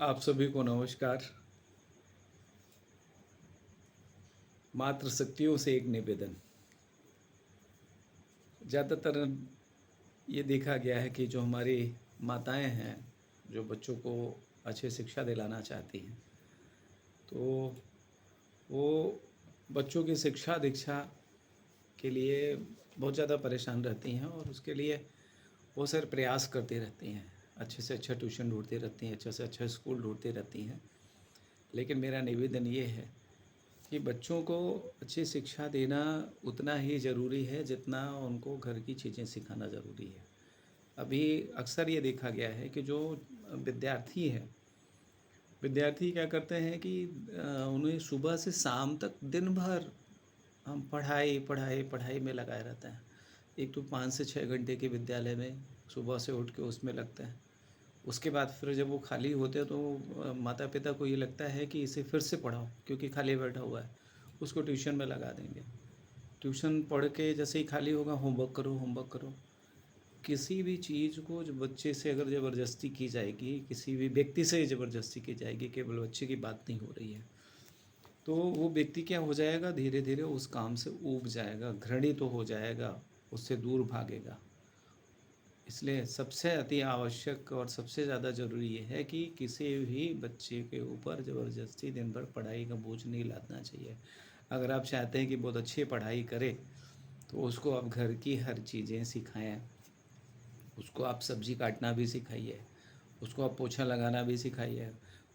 आप सभी को नमस्कार। मातृशक्तियों से एक निवेदन। ज़्यादातर ये देखा गया है कि जो हमारी माताएं हैं, जो बच्चों को अच्छी शिक्षा दिलाना चाहती हैं, तो वो बच्चों की शिक्षा दीक्षा के लिए बहुत ज़्यादा परेशान रहती हैं और उसके लिए बहुत सारे प्रयास करती रहती हैं। अच्छे से अच्छा ट्यूशन ढूँढती रहती हैं, अच्छे से अच्छा स्कूल ढूँढती रहती हैं। लेकिन मेरा निवेदन ये है कि बच्चों को अच्छी शिक्षा देना उतना ही ज़रूरी है जितना उनको घर की चीज़ें सिखाना ज़रूरी है। अभी अक्सर ये देखा गया है कि जो विद्यार्थी हैं, विद्यार्थी क्या करते हैं कि उन्हें सुबह से शाम तक दिन भर हम पढ़ाई, पढ़ाई, पढ़ाई में लगाए रहते हैं। एक तो 5 से 6 घंटे के विद्यालय में सुबह से उठ के उसमें लगते हैं। उसके बाद फिर जब वो खाली होते हैं तो माता-पिता को ये लगता है कि इसे फिर से पढ़ाओ क्योंकि खाली बैठा हुआ है, उसको ट्यूशन में लगा देंगे। ट्यूशन पढ़ के जैसे ही खाली होगा होमवर्क करो, होमवर्क करो। किसी भी चीज़ को जो बच्चे से अगर ज़बरदस्ती की जाएगी, किसी भी व्यक्ति से ज़बरदस्ती की जाएगी, केवल बच्चे की बात नहीं हो रही है, तो वो व्यक्ति क्या हो जाएगा, धीरे-धीरे उस काम से ऊब जाएगा, घृणित तो हो जाएगा, उससे दूर भागेगा। इसलिए सबसे अति आवश्यक और सबसे ज़्यादा ज़रूरी ये है कि किसी भी बच्चे के ऊपर ज़बरदस्ती दिन भर पढ़ाई का बोझ नहीं लादना चाहिए। अगर आप चाहते हैं कि बहुत अच्छी पढ़ाई करे, तो उसको आप घर की हर चीज़ें सिखाएँ। उसको आप सब्ज़ी काटना भी सिखाइए, उसको आप पोछा लगाना भी सिखाइए,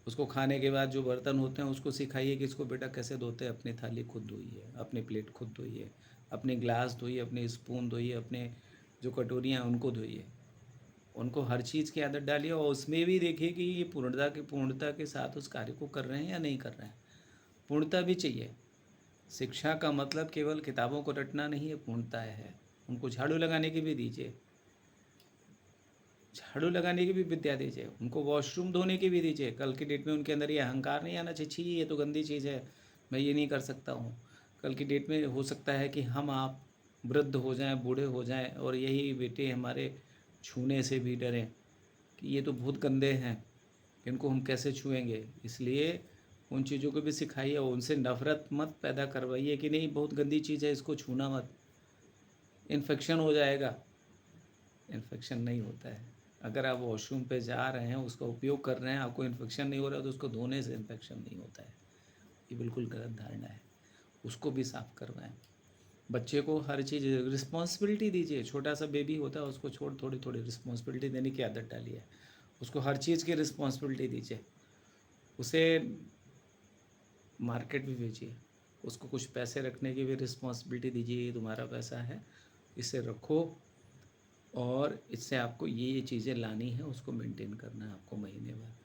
उसको खाने के बाद जो बर्तन होते हैं उसको सिखाइए कि इसको बेटा कैसे धोते हैं, अपनी थाली खुद धोइए, अपनी प्लेट खुद धोइए, अपने ग्लास धोइए, अपने स्पून धोइए, अपने जो कटोरियाँ हैं उनको धोइए। उनको हर चीज़ की आदत डालिए और उसमें भी देखिए कि ये पूर्णता के साथ उस कार्य को कर रहे हैं या नहीं कर रहे हैं। पूर्णता भी चाहिए। शिक्षा का मतलब केवल किताबों को रटना नहीं है, पूर्णता है। उनको झाड़ू लगाने की भी दीजिए। झाड़ू लगाने की भी विद्या दीजिए, उनको वॉशरूम धोने की भी दीजिए। कल की डेट में उनके अंदर ये अहंकार नहीं आना चाहिए, छी ये तो गंदी चीज़ है, मैं ये नहीं कर सकता हूँ। कल की डेट में हो सकता है कि हम आप वृद्ध हो जाएँ, बूढ़े हो जाएँ और यही बेटे हमारे छूने से भी डरें कि ये तो बहुत गंदे हैं, इनको हम कैसे छुएँगे। इसलिए उन चीज़ों को भी सिखाइए और उनसे नफ़रत मत पैदा करवाइए कि नहीं बहुत गंदी चीज़ है, इसको छूना मत, इन्फेक्शन हो जाएगा। इन्फेक्शन नहीं होता है। अगर आप वॉशरूम पे जा रहे हैं, उसका उपयोग कर रहे हैं, आपको इन्फेक्शन नहीं हो रहा है, तो उसको धोने से इन्फेक्शन नहीं होता है। ये बिल्कुल गलत धारणा है। उसको भी साफ़ करवाएँ। बच्चे को हर चीज़ रिस्पॉन्सिबिलिटी दीजिए। छोटा-सा बेबी होता है, उसको छोड़ थोड़ी-थोड़ी रिस्पॉन्सिबिलिटी देने की आदत डालिए। उसको हर चीज़ की रिस्पॉन्सिबिलिटी दीजिए। उसे मार्केट भी भेजिए। उसको कुछ पैसे रखने की भी रिस्पॉन्सिबिलिटी दीजिए, ये तुम्हारा पैसा है, इसे रखो और इससे आपको ये चीज़ें लानी है, उसको मेंटेन करना है आपको महीने भर।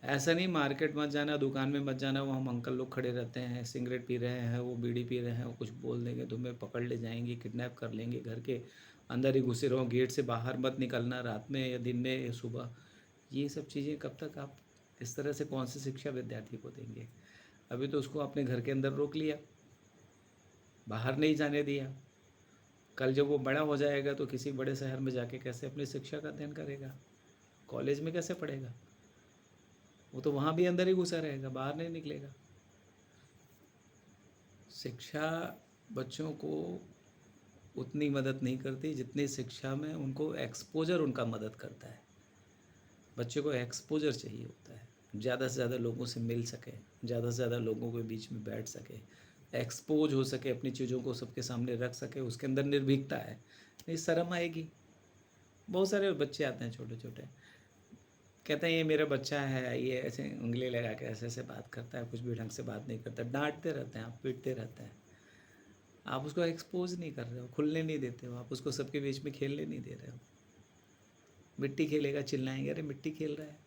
ऐसा नहीं मार्केट मत जाना, दुकान में मत जाना, वहाँ हम अंकल लोग खड़े रहते हैं, सिगरेट पी रहे हैं, वो बीड़ी पी रहे हैं, वो कुछ बोल देंगे, तुम्हें पकड़ ले जाएँगे, किडनैप कर लेंगे, घर के अंदर ही घुसे रहो, गेट से बाहर मत निकलना, रात में या दिन में या सुबह। ये सब चीज़ें कब तक आप इस तरह से कौन सी शिक्षा विद्यार्थी को देंगे? अभी तो उसको अपने घर के अंदर रोक लिया, बाहर नहीं जाने दिया। कल जब वो बड़ा हो जाएगा तो किसी बड़े शहर में जाके कैसे अपनी शिक्षा का अध्ययन करेगा? कॉलेज में कैसे पढ़ेगा? वो तो वहाँ भी अंदर ही घुसा रहेगा, बाहर नहीं निकलेगा। शिक्षा बच्चों को उतनी मदद नहीं करती जितनी शिक्षा में उनको एक्सपोज़र उनका मदद करता है। बच्चे को एक्सपोज़र चाहिए होता है, ज़्यादा से ज़्यादा लोगों से मिल सके, ज़्यादा से ज़्यादा लोगों के बीच में बैठ सके, एक्सपोज़ हो सके, अपनी चीज़ों को सबके सामने रख सके, उसके अंदर निर्भीकता है। नहीं शर्म आएगी। बहुत सारे बच्चे आते हैं छोटे-छोटे, कहते हैं ये मेरा बच्चा है, ये ऐसे उँगली लगा के ऐसे-ऐसे बात करता है, कुछ भी ढंग से बात नहीं करता, डाँटते रहते हैं आप, पीटते रहते हैं। आप उसको एक्सपोज़ नहीं कर रहे हो, खुलने नहीं देते हो, आप उसको सबके बीच में खेलने नहीं दे रहे हो। मिट्टी खेलेगा चिल्लाएँगे, अरे मिट्टी खेल रहा है।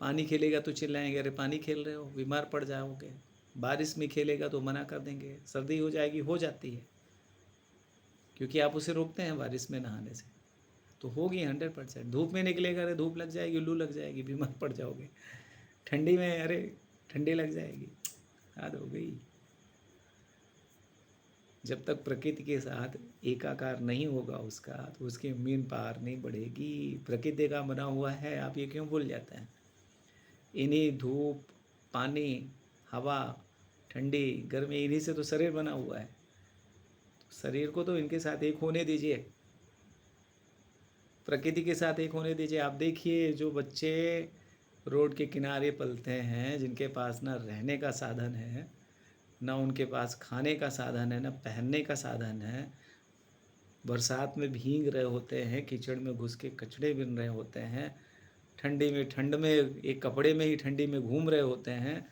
पानी खेलेगा तो चिल्लाएँगे, अरे पानी खेल रहे हो, बीमार पड़ जाओगे। बारिश में खेलेगा तो मना कर देंगे, सर्दी हो जाएगी, हो जाती है, क्योंकि आप उसे रोकते हैं बारिश में नहाने से। तो होगी 100%। धूप में निकलेगा, अरे धूप लग जाएगी, लू लग जाएगी, बीमार पड़ जाओगे। ठंडी में अरे ठंडी लग जाएगी, हद हो गई। जब तक प्रकृति के साथ एकाकार नहीं होगा उसका, तो उसकी मीन पार नहीं बढ़ेगी। प्रकृति का बना हुआ है, आप ये क्यों भूल जाते हैं? इन्हीं धूप, पानी, हवा, ठंडी, गर्मी, इन्हीं से तो शरीर बना हुआ है। शरीर को तो इनके साथ एक होने दीजिए, प्रकृति के साथ एक होने दीजिए। आप देखिए जो बच्चे रोड के किनारे पलते हैं, जिनके पास ना रहने का साधन है, ना उनके पास खाने का साधन है, ना पहनने का साधन है, बरसात में भीग रहे होते हैं, कीचड़ में घुस के कचड़े बिन रहे होते हैं, ठंडी में ठंड में एक कपड़े में ही ठंडी में घूम रहे होते हैं,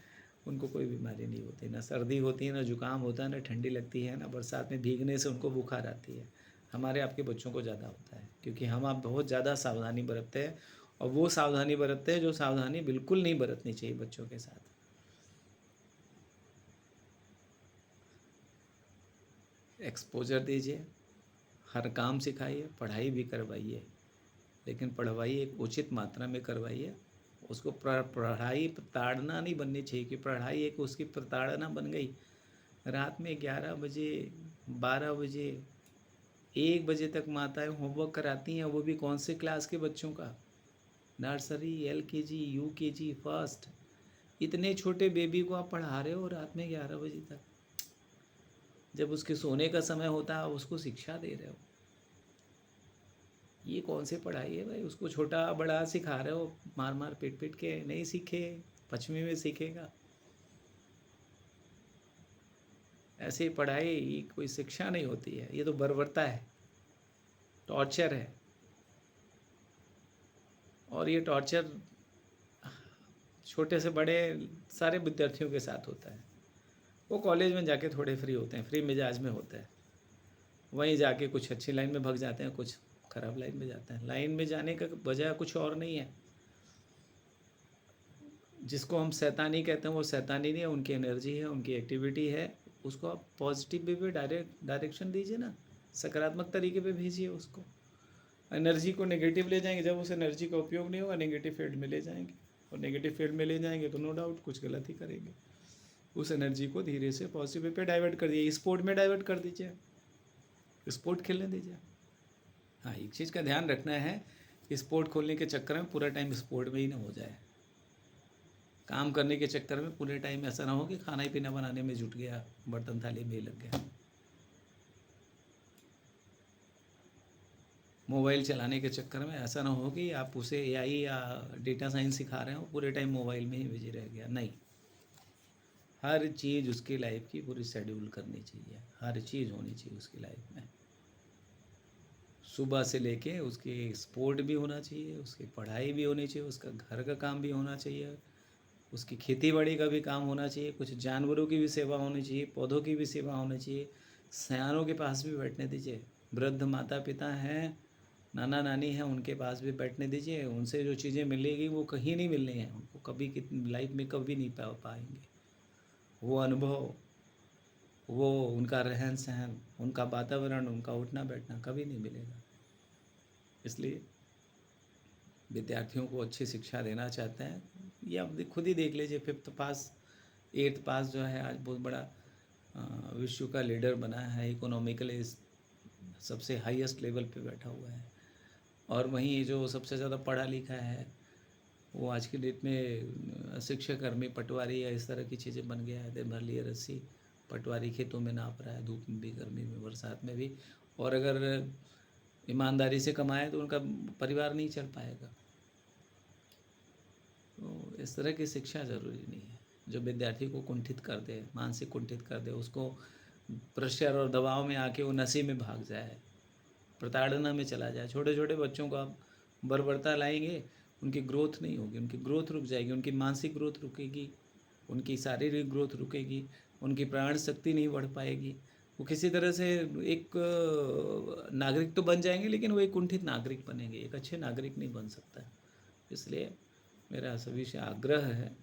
उनको कोई बीमारी नहीं होती, ना सर्दी होती है, ना जुकाम होता है, ना ठंडी लगती है, ना बरसात में भीगने से उनको बुखार आती है। हमारे आपके बच्चों को ज़्यादा होता है, क्योंकि हम आप बहुत ज़्यादा सावधानी बरतते हैं, और वो सावधानी बरतते हैं जो सावधानी बिल्कुल नहीं बरतनी चाहिए बच्चों के साथ। एक्सपोजर दीजिए, हर काम सिखाइए, पढ़ाई भी करवाइए, लेकिन पढ़वाइए एक उचित मात्रा में करवाइए। उसको पढ़ाई प्रताड़ना नहीं बननी चाहिए कि पढ़ाई एक उसकी प्रताड़ना बन गई। रात में 11 बजे, 12 बजे, 1 बजे तक माताएं होमवर्क कराती हैं, वो भी कौन से क्लास के बच्चों का? Nursery, LKG, UKG, first. इतने छोटे बेबी को आप पढ़ा रहे हो रात में 11 बजे तक, जब उसके सोने का समय होता है उसको शिक्षा दे रहे हो। ये कौन सी पढ़ाई है भाई? उसको छोटा बड़ा सिखा रहे हो, मार मार पीट पीट के। नहीं सीखे, 5वीं में सीखेगा। ऐसी पढ़ाई कोई शिक्षा नहीं होती है, ये तो बर्बरता है, टॉर्चर है। और ये टॉर्चर छोटे से बड़े सारे विद्यार्थियों के साथ होता है। वो कॉलेज में जाके थोड़े फ्री होते हैं, फ्री मिजाज में होते हैं, वहीं जाके कुछ अच्छी लाइन में भग जाते हैं, कुछ ख़राब लाइन में जाते हैं। लाइन में जाने का वजह कुछ और नहीं है। जिसको हम शैतानी कहते हैं वो शैतानी नहीं है, उनकी एनर्जी है, उनकी एक्टिविटी है। उसको आप पॉजिटिव वे में डायरेक्शन दीजिए ना, सकारात्मक तरीके पे भेजिए उसको। एनर्जी को नेगेटिव ले जाएंगे, जब उस एनर्जी का उपयोग नहीं होगा नेगेटिव फील्ड में ले जाएंगे, और नेगेटिव फील्ड में ले जाएंगे तो नो डाउट कुछ गलत ही करेंगे। उस एनर्जी को धीरे से पॉजिटिव वे पे डाइवर्ट कर दिए, स्पोर्ट में डाइवर्ट कर दीजिए, स्पोर्ट खेलने दीजिए। हाँ, एक चीज़ का ध्यान रखना है, स्पोर्ट खोलने के चक्कर में पूरा टाइम स्पोर्ट में ही ना हो जाए। काम करने के चक्कर में पूरे टाइम ऐसा ना हो कि खाना ही पीना बनाने में जुट गया, बर्तन थाली में ही लग गया। मोबाइल चलाने के चक्कर में ऐसा ना हो कि आप उसे AI या डेटा साइंस सिखा रहे हो, पूरे टाइम मोबाइल में ही बिजी रह गया। नहीं, हर चीज़ उसकी लाइफ की पूरी शेड्यूल करनी चाहिए, हर चीज़ होनी चाहिए उसकी लाइफ में। सुबह से लेके उसकी स्पोर्ट भी होना चाहिए, उसकी पढ़ाई भी होनी चाहिए, उसका घर का काम भी होना चाहिए, उसकी खेती बाड़ी का भी काम होना चाहिए, कुछ जानवरों की भी सेवा होनी चाहिए, पौधों की भी सेवा होनी चाहिए। सयानों के पास भी बैठने दीजिए, वृद्ध माता पिता हैं, नाना नानी हैं, उनके पास भी बैठने दीजिए। उनसे जो चीज़ें मिलेगी वो कहीं नहीं मिलनी है उनको, कभी लाइफ में कभी नहीं पाएंगे। वो अनुभव, वो उनका रहन सहन, उनका वातावरण, उनका उठना बैठना कभी नहीं मिलेगा। इसलिए विद्यार्थियों को अच्छी शिक्षा देना चाहते हैं, ये आप खुद ही देख लीजिए। 5th पास, 8th पास जो है आज बहुत बड़ा विश्व का लीडर बना है, इकोनॉमिकली सबसे हाईएस्ट लेवल पे बैठा हुआ है। और वहीं जो सबसे ज़्यादा पढ़ा लिखा है वो आज की डेट में शिक्षाकर्मी, पटवारी या इस तरह की चीज़ें बन गया है। दिन भर लिए रस्सी, पटवारी खेतों में नाप रहा है, धूप में भी, गर्मी में, बरसात में भी। और अगर ईमानदारी से कमाए तो उनका परिवार नहीं चल पाएगा। तो इस तरह की शिक्षा ज़रूरी नहीं है जो विद्यार्थी को कुंठित कर दे, मानसिक कुंठित कर दे, उसको प्रेशर और दबाव में आके वो नशे में भाग जाए, प्रताड़ना में चला जाए। छोटे छोटे बच्चों को आप बर्बरता लाएंगे, उनकी ग्रोथ नहीं होगी, उनकी ग्रोथ रुक जाएगी, उनकी मानसिक ग्रोथ रुकेगी, उनकी शारीरिक ग्रोथ रुकेगी, उनकी प्राण शक्ति नहीं बढ़ पाएगी। वो किसी तरह से एक नागरिक तो बन जाएंगे, लेकिन वो एक कुंठित नागरिक बनेंगे, एक अच्छे नागरिक नहीं बन सकता। इसलिए मेरा सभी से आग्रह है,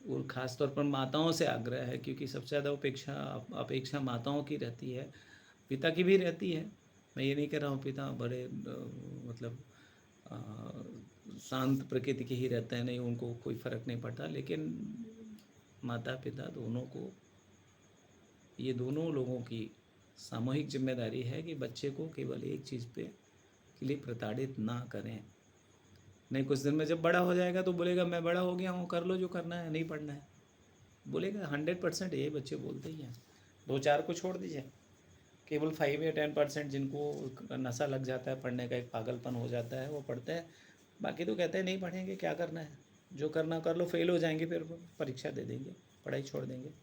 और ख़ास तौर पर माताओं से आग्रह है, क्योंकि सबसे ज़्यादा अपेक्षा माताओं की रहती है, पिता की भी रहती है। मैं ये नहीं कह रहा हूँ पिता बड़े मतलब शांत प्रकृति के ही रहते हैं, नहीं, उनको कोई फ़र्क नहीं पड़ता। लेकिन माता पिता दोनों को, ये दोनों लोगों की सामूहिक जिम्मेदारी है कि बच्चे को केवल एक चीज़ पे के लिए प्रताड़ित ना करें। नहीं, कुछ दिन में जब बड़ा हो जाएगा तो बोलेगा मैं बड़ा हो गया हूँ, कर लो जो करना है, नहीं पढ़ना है, बोलेगा। 100% यही बच्चे बोलते ही हैं। 2-4 को छोड़ दीजिए, केवल 5 या 10% जिनको नशा लग जाता है पढ़ने का, एक पागलपन हो जाता है, वो पढ़ते हैं। बाकी तो कहते हैं नहीं पढ़ेंगे, क्या करना है, जो करना कर लो, फेल हो जाएंगे फिर परीक्षा दे देंगे, पढ़ाई छोड़ देंगे।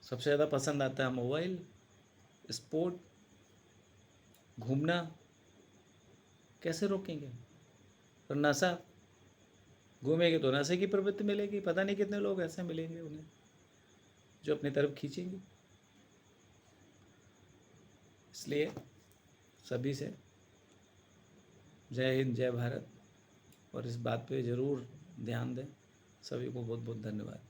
सबसे ज़्यादा पसंद आता है मोबाइल, स्पोर्ट, घूमना, कैसे रोकेंगे। और नशा, घूमेंगे तो नशे की प्रवृत्ति मिलेगी। पता नहीं कितने लोग ऐसे मिलेंगे उन्हें जो अपनी तरफ खींचेंगे। इसलिए सभी से जय हिंद, जय भारत, और इस बात पे ज़रूर ध्यान दें। सभी को बहुत बहुत धन्यवाद।